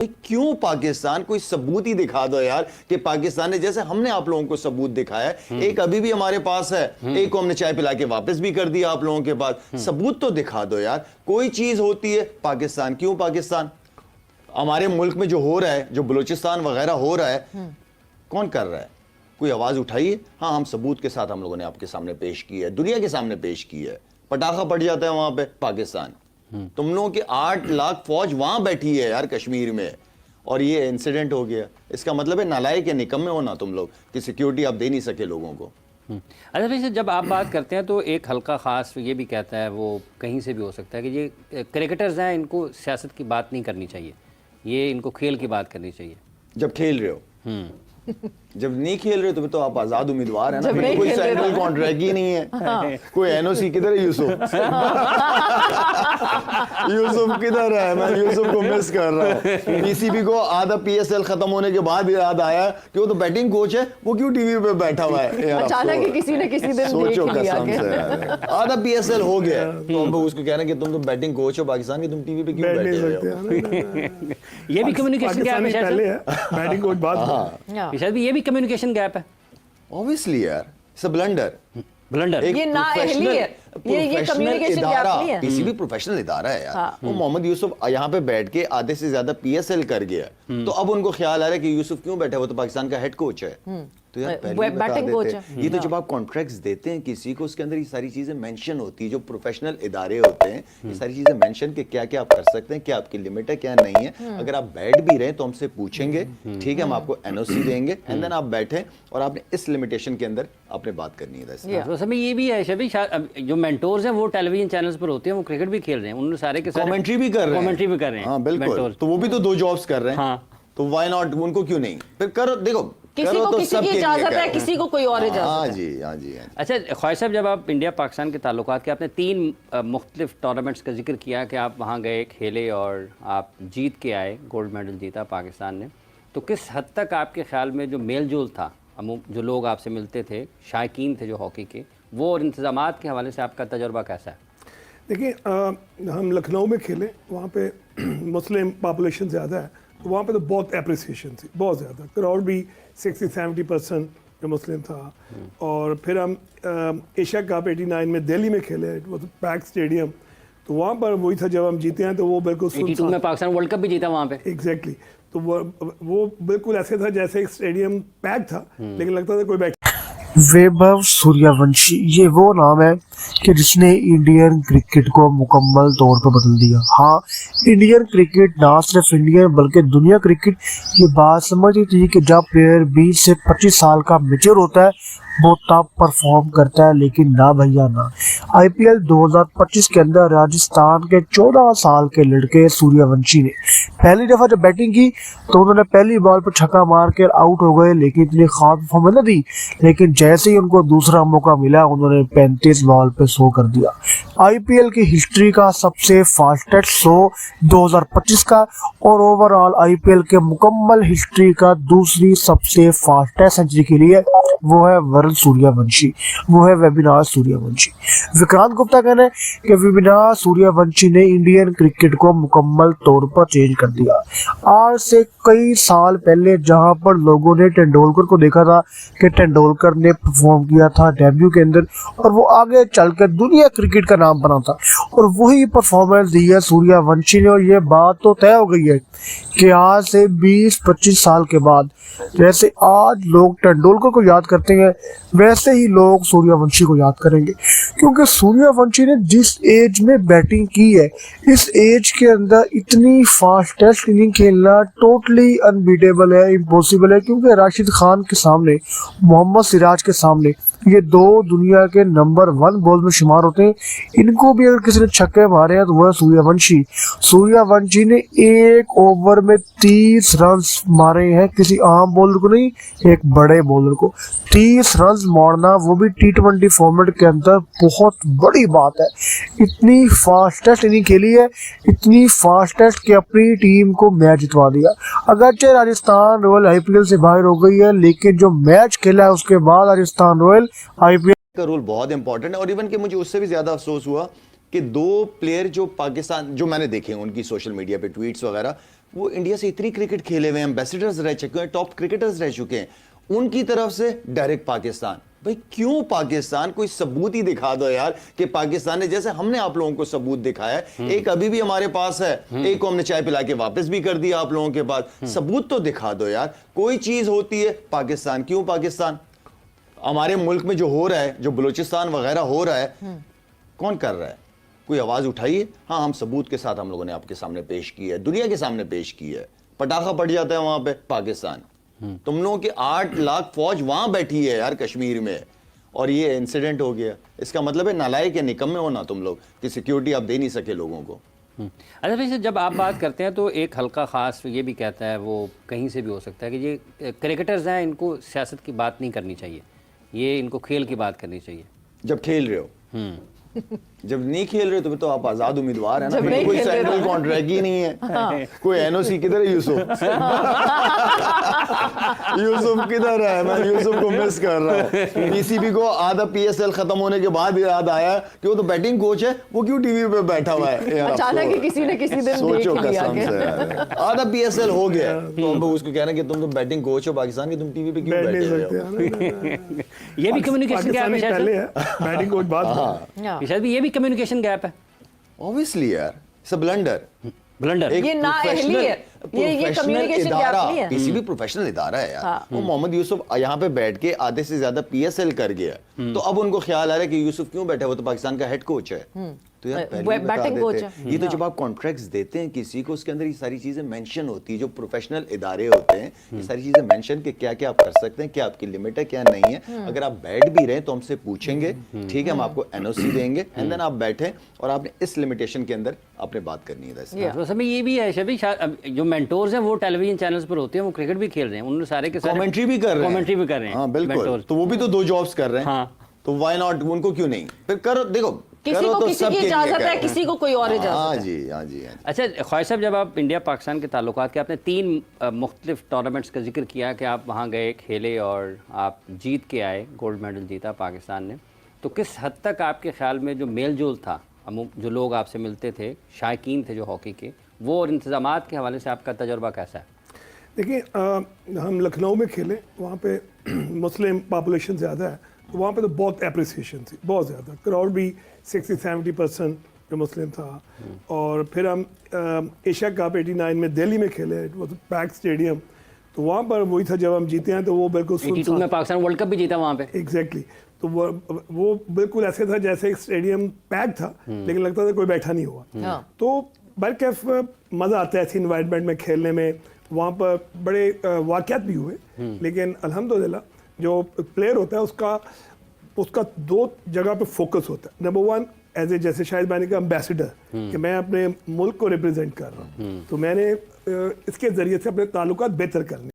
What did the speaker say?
क्यों पाकिस्तान, कोई सबूत ही दिखा दो यार कि पाकिस्तान ने, जैसे हमने आप लोगों को सबूत दिखाया है, एक अभी भी हमारे पास है, एक को हमने चाय पिला के वापस भी कर दिया आप लोगों के पास, सबूत तो दिखा दो यार। कोई चीज होती है पाकिस्तान, क्यों पाकिस्तान? हमारे मुल्क में जो हो रहा है, जो बलूचिस्तान वगैरह हो रहा है, कौन कर रहा है? कोई आवाज उठाइए। हाँ, हम सबूत के साथ हम लोगों ने आपके सामने पेश की है, दुनिया के सामने पेश की है। पटाखा पड़ जाता है वहां पे पाकिस्तान, तुम लोगों की 8 लाख फौज वहां बैठी है यार कश्मीर में, और ये इंसिडेंट हो गया। इसका मतलब है नालायक या निकम्मे हो ना तुम लोग कि सिक्योरिटी आप दे नहीं सके लोगों को। अच्छा, वैसे जब आप बात करते हैं तो एक हल्का ख़ास ये भी कहता है, वो कहीं से भी हो सकता है कि ये क्रिकेटर्स हैं, इनको सियासत की बात नहीं करनी चाहिए, ये इनको खेल की बात करनी चाहिए। जब खेल रहे हो, जब नहीं खेल रहे तो आप आजाद उम्मीदवार है ना, कोई सेंट्रल कॉन्ट्रैक्ट ही नहीं है। हाँ। कोई एनओसी किधर है यूसुफ? यूसुफ किधर है? मैं यूसुफ को मिस कर रहा हूँ। पीसीबी को आधा पीएसएल खत्म होने के बाद याद आया कि वो तो बैटिंग कोच है, वो क्यों टीवी पे बैठा हुआ है? अचानक ही किसी ने किसी दिन सोचो कसम से, आधा पीएसएल हो गया तो हम उसको कह रहे हैं कि तुम तो बैटिंग कोच हो पाकिस्तान की, तुम टीवी पे क्यों बैठे हो? ये भी कम्युनिकेशन गैप है, बैटिंग कोच बात शायद ये भी कम्युनिकेशन गैप है। ऑब्वियसली यार, इट्स अ ब्लंडर। ये ना अहली है, ये कम्युनिकेशन गैप नहीं है। पीसीबी प्रोफेशनल इदारा है यार। वो मोहम्मद यूसुफ यहाँ पे बैठ के आधे से ज्यादा पीएसएल कर गया, तो अब उनको ख्याल आ रहा है कि यूसुफ क्यों बैठा है, वो तो पाकिस्तान का हेड कोच है। तो यार पहले ही बता देते। ये तो जब आप कॉन्ट्रैक्ट्स देते हैं किसी को, उसके अंदर ये सारी चीजें मेंशन होती है, जो प्रोफेशनल इदारे होते हैं ये सारी चीजें मेंशन के क्या क्या आप कर सकते हैं, क्या आपकी लिमिट है, क्या नहीं है। अगर आप बैठ भी रहे तो हमसे पूछेंगे, ठीक है, हम आपको एनओसी देंगे, एंड देन आप बैठे और आपने इस लिमिटेशन के अंदर आपने बात करनी है। तो समय ये भी है शबी, जो मेंटोर्स हैं वो टेलीविजन चैनल्स पर होते हैं, वो क्रिकेट भी खेल रहे हैं, उन्होंने सारे के सारे कमेंट्री भी कर रहे हैं। हाँ बिल्कुल, तो वो भी तो 2 जॉब्स कर रहे हैं। हाँ, तो व्हाई नॉट, उनको क्यों नहीं? फिर करो, देखो किसी को किसी की इजाजत है, किसी को कोई और इजाजत है। हाँ जी, हाँ जी। अच्छा ख्वाहिश साहब, जब आप इंडिया पाकिस्तान के ताल्लुकात के, आपने 3 मुख्तलिफ टूर्नामेंट्स का जिक्र किया कि आप वहाँ गए, खेले और आप जीत के आए, गोल्ड मेडल जीता पाकिस्तान ने, तो किस हद तक आपके ख्याल में जो मेल जोल था, जो लोग आपसे मिलते थे, शायकीन थे जो हॉकी के, वो और इंतजामात के हवाले से आपका तजुर्बा कैसा है? देखिए, हम लखनऊ में खेले, वहाँ पे मुस्लिम पॉपुलेशन ज़्यादा है, तो वहाँ पे तो बहुत अप्रिसिएशन थी, बहुत ज़्यादा। क्राउड भी 60-70% जो मुस्लिम था। और फिर हम एशिया कप 89 में दिल्ली में खेले, वो तो पैक स्टेडियम, तो वहाँ पर वही था जब हम जीते हैं, तो वो बिल्कुल 82 में पाकिस्तान वर्ल्ड कप भी जीता वहाँ पे। एग्जैक्टली, तो वो बिल्कुल ऐसे था जैसे एक स्टेडियम पैक था, लेकिन लगता था कोई बैठ। वैभव सूर्यवंशी, ये वो नाम है कि जिसने इंडियन क्रिकेट को मुकम्मल तौर पर बदल दिया। हाँ, इंडियन क्रिकेट, ना सिर्फ इंडियन बल्कि दुनिया क्रिकेट ये बात समझती थी कि जब प्लेयर 20 से 25 साल का मैच्योर होता है वो तब परफॉर्म करता है, लेकिन ना भैया ना। आईपीएल 2025 के अंदर राजस्थान के 14 साल के लड़के सूर्यवंशी ने पहली दफ़ा जब बैटिंग की तो उन्होंने पहली बॉल पर छक्का मार कर आउट हो गए, लेकिन इतनी खास परफॉर्मेंस न दी। लेकिन जैसे ही उनको दूसरा मौका मिला उन्होंने 35 बॉल पे 100 कर दिया। आईपीएल की हिस्ट्री का सबसे फास्टेस्ट 100 2025 का, और ओवरऑल आईपीएल के मुकम्मल हिस्ट्री का दूसरी सबसे फास्टेस्ट सेंचुरी के लिए वो है वरुण सूर्यवंशी, वो है वेबिनार सूर्यवंशी। विक्रांत गुप्ता कहना है कि वेबिनार सूर्यवंशी ने इंडियन क्रिकेट को मुकम्मल तौर पर चेंज कर दिया। आज से कई साल पहले जहां पर लोगों ने तेंदुलकर को देखा था कि तेंदुलकर ने परफॉर्म किया था डेब्यू के अंदर और वो आगे चलकर दुनिया क्रिकेट का नाम बना था, और वही परफॉर्मेंस दी है सूर्यवंशी ने। और ये बात तो तय हो गई है कि आज से 20-25 साल के बाद जैसे आज लोग तेंदुलकर को याद करते हैं वैसे ही लोग सूर्यवंशी को याद करेंगे, क्योंकि सूर्यवंशी ने जिस एज में बैटिंग की है, इस एज के अंदर इतनी फास्टेस्ट इनिंग खेलना टोटली अनबीटेबल है, इम्पॉसिबल है। क्योंकि राशिद खान के सामने, मोहम्मद सिराज के सामने ये 2 दुनिया के नंबर 1 बॉल में शुमार होते हैं। इनको भी अगर किसी ने छक्के मारे हैं तो वह सूर्यवंशी। सूर्यवंशी ने एक ओवर में 30 रन मारे हैं, किसी आम बॉलर को नहीं, एक बड़े बॉलर को 30 रन मारना, वो भी T20 फॉर्मेट के अंदर, बहुत बड़ी बात है। इतनी फास्टेस्ट इनिंग खेली है, इतनी फास्टेस्ट कि अपनी टीम को मैच जितवा दिया। अगरचे राजस्थान रॉयल आईपीएल से बाहर हो गई है, लेकिन जो मैच खेला है उसके बाद राजस्थान रॉयल आईपीएल का रोल बहुत इंपॉर्टेंट है। और इवन कि मुझे उससे भी ज्यादा अफसोस हुआ कि 2 प्लेयर जो पाकिस्तान, जो मैंने देखे उनकी सोशल मीडिया पे ट्वीट्स वगैरह, वो इंडिया से इतनी क्रिकेट खेले हुए हैं, एम्बेसडर्स रह चुके हैं, टॉप क्रिकेटर्स रह चुके हैं, उनकी तरफ से डायरेक्ट पाकिस्तान। भाई क्यों पाकिस्तान? कोई सबूत ही दिखा दो यार कि पाकिस्तान ने, जैसे हमने आप लोगों को सबूत दिखाया है, एक अभी भी हमारे पास है, एक को हमने चाय पिला के वापस भी कर दिया आप लोगों के पास। सबूत तो दिखा दो यार। कोई चीज होती है पाकिस्तान, क्यों पाकिस्तान? हमारे मुल्क में जो हो रहा है, जो बलूचिस्तान वगैरह हो रहा है, कौन कर रहा है? कोई आवाज उठाइए। हाँ, हम सबूत के साथ हम लोगों ने आपके सामने पेश की है, दुनिया के सामने पेश की है। पटाखा पड़ जाता है वहां पे, पाकिस्तान। तुम लोगों की 8 लाख फौज वहां बैठी है यार कश्मीर में, और ये इंसिडेंट हो गया। इसका मतलब है नालायक या निकम्मे हो ना तुम लोग कि सिक्योरिटी आप दे नहीं सके लोगों को। अच्छा वैसे जब आप बात करते हैं तो एक हल्का ख़ास ये भी कहता है, वो कहीं से भी हो सकता है कि ये क्रिकेटर्स हैं, इनको सियासत की बात नहीं करनी चाहिए, ये इनको खेल की बात करनी चाहिए। जब खेल रहे हो, जब नहीं खेल रहे हो तो फिर तो आप आजाद उम्मीदवार है ना, जब फिर नहीं कोई खेल रहे सेंट्रल हो। कॉन्ट्रैक्ट ही नहीं है। कोई एनओसी किधर है? यूसुफ यूसुफ किधर है? मैं यूसुफ को मिस कर रहा हूँ। पीसीबी को आधा पीएसएल खत्म होने के बाद याद आया कि वो तो बैटिंग कोच है, वो क्यों टीवी पे बैठा हुआ है यार? अचानक ही अफसोस। किसी ने किसी दिन सोचो देख लिया कसम कि- से यार। आधा पीएसएल हो गया तो हम उसको कह रहे हैं कि तुम तो बैटिंग कोच हो पाकिस्तान की, तुम टीवी पे क्यों बैठ बैठे नहीं हुए सकते हो? हैं। ये भी कम्युनिकेशन गैप पाकिस्तानी है पहले शायद है, बैटिंग कोच बाद में। हाँ। शायद भी, ये भी कम्युनिकेशन गैप है, ऑब्वियसली यार, इट्स अ ब्लंडर। ब्लंडर। एक ये नाअहली है। ये प्रोफेशनल communication gap इदारा, नहीं है। पीसीबी प्रोफेशनल इदारा है यार। हाँ। वो मोहम्मद यूसुफ यहाँ पे बैठ के आधे से ज्यादा पीएसएल कर गया, तो अब उनको ख्याल आ रहा है कि यूसुफ क्यों बैठा है, वो तो पाकिस्तान का हेड कोच है। तो यार पहले ही बता बैटिंग कोच देते। है। ये तो जब आप कॉन्ट्रैक्ट्स देते हैं किसी को, उसके अंदर ये सारी चीजें मेंशन होती है, जो प्रोफेशनल इदारे होते हैं, ये सारी चीजें मेंशन कि क्या क्या आप कर सकते हैं, क्या आपकी लिमिट है, क्या नहीं है। अगर आप बैठ भी रहे हैं तो हमसे पूछेंगे, ठीक है, हम आपको एनओसी देंगे, एंड देन आप बैठे और आपने इस लिमिटेशन के अंदर आपने बात करनी है। वैसे Yeah. तो समय ये भी है शबी, जो मेंटोर्स हैं वो टेलीविजन चैनल्स पर होते हैं, वो क्रिकेट भी खेल रहे हैं, उन्होंने सारे के सारे कमेंट्री भी कर रहे हैं। कमेंट्री भी कर रहे हैं। हाँ बिल्कुल, mentors। तो वो भी तो 2 जॉब्स कर रहे हैं। हाँ। तो व्हाई नॉट, उनको क्यों नहीं? फिर करो, देखो किसी करो को तो किसी सबके की लिए इजाजत करो। है, किसी को कोई और हाँ इजाजत है। जी, हाँ जी, हाँ जी। अच्छा ख्वाहिश साहब, जब आप इंडिया पाकिस्तान के ताल्लुकात के, आपने 3 मुख्तलिफ टूर्नामेंट्स का जिक्र किया कि आप वहाँ गए, खेले और आप जीत के आए, गोल्ड मेडल जीता पाकिस्तान ने, तो किस हद तक आपके ख्याल में जो मेल जोल था, जो लोग आपसे मिलते थे, शायकीन थे जो हॉकी के, वो और इंतजामात के हवाले से आपका तजुर्बा कैसा है? देखिए, हम लखनऊ में खेले, वहाँ पे मुस्लिम पॉपुलेशन ज़्यादा है, तो वहाँ पे तो बहुत अप्रिसिएशन थी, बहुत ज़्यादा। क्राउड भी 60-70% जो मुस्लिम था। और फिर हम एशिया कप 89 में दिल्ली में खेले, इट वाज पैक स्टेडियम, तो वहाँ पर वही था जब हम जीते हैं, तो वो बिल्कुल 82 में पाकिस्तान वर्ल्ड कप भी जीता वहाँ पे। एग्जैक्टली। तो वो बिल्कुल ऐसे था जैसे एक स्टेडियम पैक था, लेकिन लगता था कोई बैठा नहीं हुआ। हाँ। तो बल्कि मज़ा आता है ऐसी इन्वायरमेंट में खेलने में। वहाँ पर बड़े वाक़यात भी हुए, लेकिन अल्हम्दुलिल्लाह जो प्लेयर होता है उसका 2 जगह पे फोकस होता है। नंबर 1, एज ए, जैसे शायद मैंने कहा, एम्बेसडर, कि मैं अपने मुल्क को रिप्रेजेंट कर रहा हूँ, तो मैंने इसके ज़रिए से अपने ताल्लुकात बेहतर करने